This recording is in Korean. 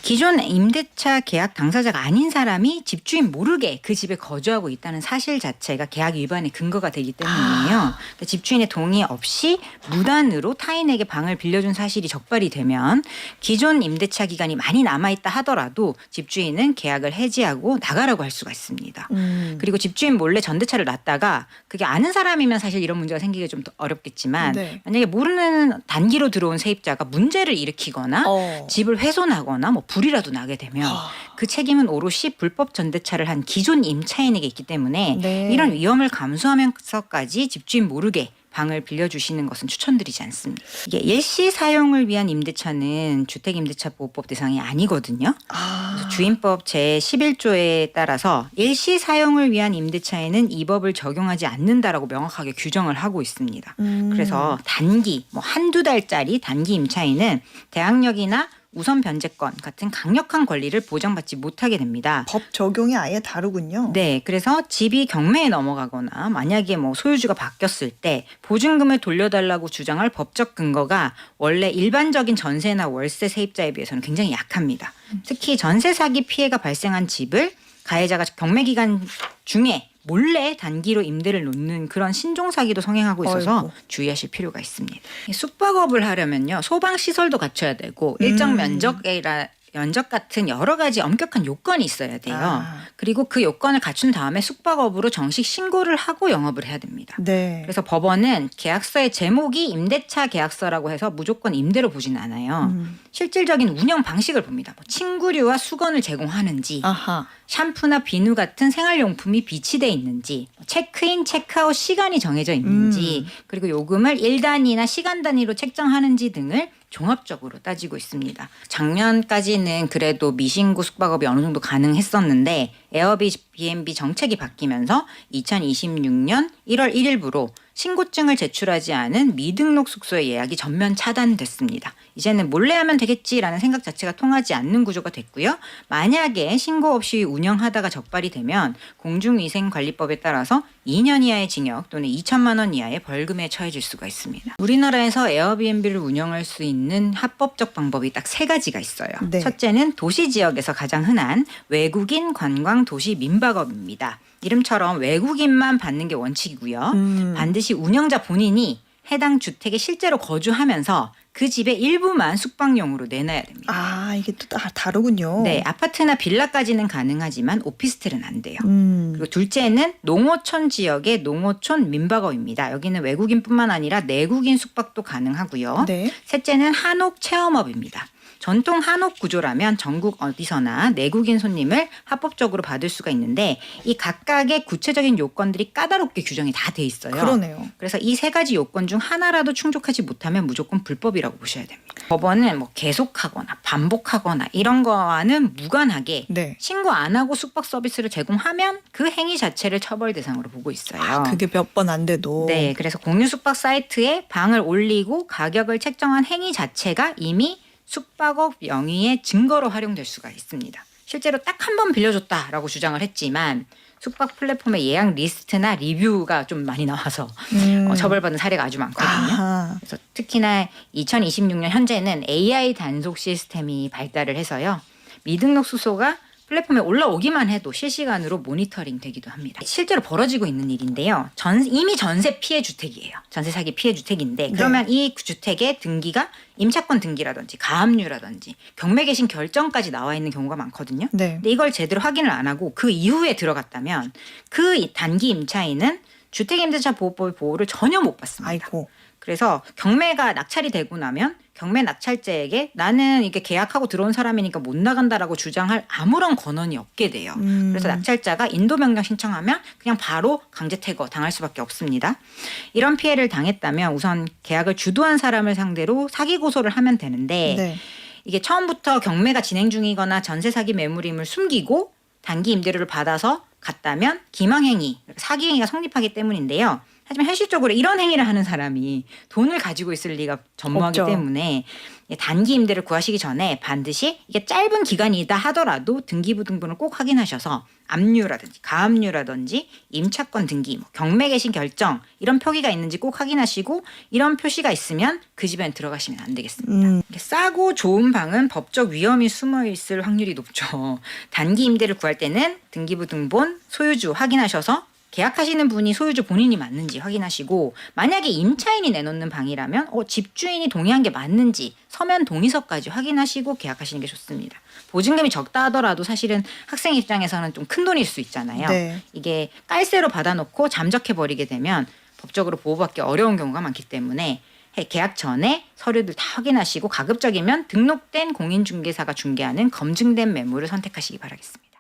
기존 임대차 계약 당사자가 아닌 사람이 집주인 모르게 그 집에 거주하고 있다는 사실 자체가 계약 위반의 근거가 되기 때문이에요. 그러니까 집주인의 동의 없이 무단으로 타인에게 방을 빌려준 사실이 적발이 되면 기존 임대차 기간이 많이 남아있다 하더라도 집주인은 계약을 해지하고 나가라고 할 수가 있습니다. 그리고 집주인 몰래 전대차를 놨다가 그게 아는 사람이면 사실 이런 문제가 생기기 좀 어렵겠지만 네. 만약에 모르는 단기로 들어온 세입자가 문제를 일으키거나 집을 훼손하거나 뭐 불이라도 나게 되면 그 책임은 오롯이 불법 전대차를 한 기존 임차인에게 있기 때문에 네. 이런 위험을 감수하면서까지 집주인 모르게 방을 빌려주시는 것은 추천드리지 않습니다. 이게 일시 사용을 위한 임대차는 주택임대차보호법 대상이 아니거든요. 그래서 주임법 제11조에 따라서 일시 사용을 위한 임대차에는 이 법을 적용하지 않는다라고 명확하게 규정을 하고 있습니다. 그래서 단기 뭐 한두 달짜리 단기 임차인은 대항력이나 우선 변제권 같은 강력한 권리를 보장받지 못하게 됩니다. 법 적용이 아예 다르군요. 네, 그래서 집이 경매에 넘어가거나 만약에 뭐 소유주가 바뀌었을 때 보증금을 돌려달라고 주장할 법적 근거가 원래 일반적인 전세나 월세 세입자에 비해서는 굉장히 약합니다. 특히 전세 사기 피해가 발생한 집을 가해자가 경매 기간 중에 몰래 단기로 임대를 놓는 그런 신종 사기도 성행하고 있어서 아이고. 주의하실 필요가 있습니다. 숙박업을 하려면요 소방 시설도 갖춰야 되고 일정 면적 같은 여러 가지 엄격한 요건이 있어야 돼요. 그리고 그 요건을 갖춘 다음에 숙박업으로 정식 신고를 하고 영업을 해야 됩니다. 네. 그래서 법원은 계약서의 제목이 임대차 계약서라고 해서 무조건 임대로 보지는 않아요. 실질적인 운영 방식을 봅니다. 뭐 침구류와 수건을 제공하는지, 아하. 샴푸나 비누 같은 생활용품이 비치돼 있는지, 체크인, 체크아웃 시간이 정해져 있는지, 그리고 요금을 일 단위나 시간 단위로 책정하는지 등을 종합적으로 따지고 있습니다. 작년까지는 그래도 미신고 숙박업이 어느 정도 가능했었는데 에어비앤비 정책이 바뀌면서 2026년 1월 1일부로 신고증을 제출하지 않은 미등록 숙소의 예약이 전면 차단됐습니다. 이제는 몰래 하면 되겠지라는 생각 자체가 통하지 않는 구조가 됐고요. 만약에 신고 없이 운영하다가 적발이 되면 공중위생관리법에 따라서 2년 이하의 징역 또는 2천만 원 이하의 벌금에 처해질 수가 있습니다. 우리나라에서 에어비앤비를 운영할 수 있는 합법적 방법이 딱 세 가지가 있어요. 네. 첫째는 도시 지역에서 가장 흔한 외국인 관광 도시 민박업입니다. 이름처럼 외국인만 받는 게 원칙이고요. 반드시 운영자 본인이 해당 주택에 실제로 거주하면서 그 집의 일부만 숙박용으로 내놔야 됩니다. 아, 이게 또 다르군요. 네, 아파트나 빌라까지는 가능하지만 오피스텔은 안 돼요. 그리고 둘째는 농어촌 지역의 농어촌 민박업입니다. 여기는 외국인뿐만 아니라 내국인 숙박도 가능하고요. 네. 셋째는 한옥 체험업입니다. 전통 한옥 구조라면 전국 어디서나 내국인 손님을 합법적으로 받을 수가 있는데 이 각각의 구체적인 요건들이 까다롭게 규정이 다 돼 있어요. 그러네요. 그래서 이 세 가지 요건 중 하나라도 충족하지 못하면 무조건 불법이라고 보셔야 됩니다. 법원은 뭐 계속하거나 반복하거나 이런 거와는 무관하게 네. 신고 안 하고 숙박 서비스를 제공하면 그 행위 자체를 처벌 대상으로 보고 있어요. 그게 몇 번 안 돼도. 네, 그래서 공유 숙박 사이트에 방을 올리고 가격을 책정한 행위 자체가 이미 숙박업 영위의 증거로 활용될 수가 있습니다. 실제로 딱 한 번 빌려줬다라고 주장을 했지만 숙박 플랫폼의 예약 리스트나 리뷰가 좀 많이 나와서 처벌받은 사례가 아주 많거든요. 아하. 그래서 특히나 2026년 현재는 AI 단속 시스템이 발달을 해서요. 미등록 숙소가 플랫폼에 올라오기만 해도 실시간으로 모니터링 되기도 합니다. 실제로 벌어지고 있는 일인데요. 이미 전세 피해 주택이에요. 전세 사기 피해 주택인데 그러면 이 주택의 등기가 임차권 등기라든지 가압류라든지 경매 개신 결정까지 나와 있는 경우가 많거든요. 네. 근데 이걸 제대로 확인을 안 하고 그 이후에 들어갔다면 그 단기 임차인은 주택임대차 보호법의 보호를 전혀 못 받습니다. 아이고. 그래서 경매가 낙찰이 되고 나면 경매 낙찰자에게 나는 이게 계약하고 들어온 사람이니까 못 나간다라고 주장할 아무런 권한이 없게 돼요. 그래서 낙찰자가 인도 명령 신청하면 그냥 바로 강제 퇴거 당할 수밖에 없습니다. 이런 피해를 당했다면 우선 계약을 주도한 사람을 상대로 사기 고소를 하면 되는데 네. 이게 처음부터 경매가 진행 중이거나 전세 사기 매물임을 숨기고 단기 임대료를 받아서 갔다면 기망행위, 사기행위가 성립하기 때문인데요. 하지만 현실적으로 이런 행위를 하는 사람이 돈을 가지고 있을 리가 전무하기 없죠. 때문에 단기 임대를 구하시기 전에 반드시 이게 짧은 기간이다 하더라도 등기부등본을 꼭 확인하셔서 압류라든지 가압류라든지 임차권 등기, 경매 개신 결정 이런 표기가 있는지 꼭 확인하시고 이런 표시가 있으면 그 집에는 들어가시면 안 되겠습니다. 이렇게 싸고 좋은 방은 법적 위험이 숨어 있을 확률이 높죠. 단기 임대를 구할 때는 등기부등본 소유주 확인하셔서 계약하시는 분이 소유주 본인이 맞는지 확인하시고 만약에 임차인이 내놓는 방이라면 집주인이 동의한 게 맞는지 서면 동의서까지 확인하시고 계약하시는 게 좋습니다. 보증금이 적다 하더라도 사실은 학생 입장에서는 좀 큰 돈일 수 있잖아요. 네. 이게 깔세로 받아놓고 잠적해버리게 되면 법적으로 보호받기 어려운 경우가 많기 때문에 계약 전에 서류들 다 확인하시고 가급적이면 등록된 공인중개사가 중개하는 검증된 매물을 선택하시기 바라겠습니다.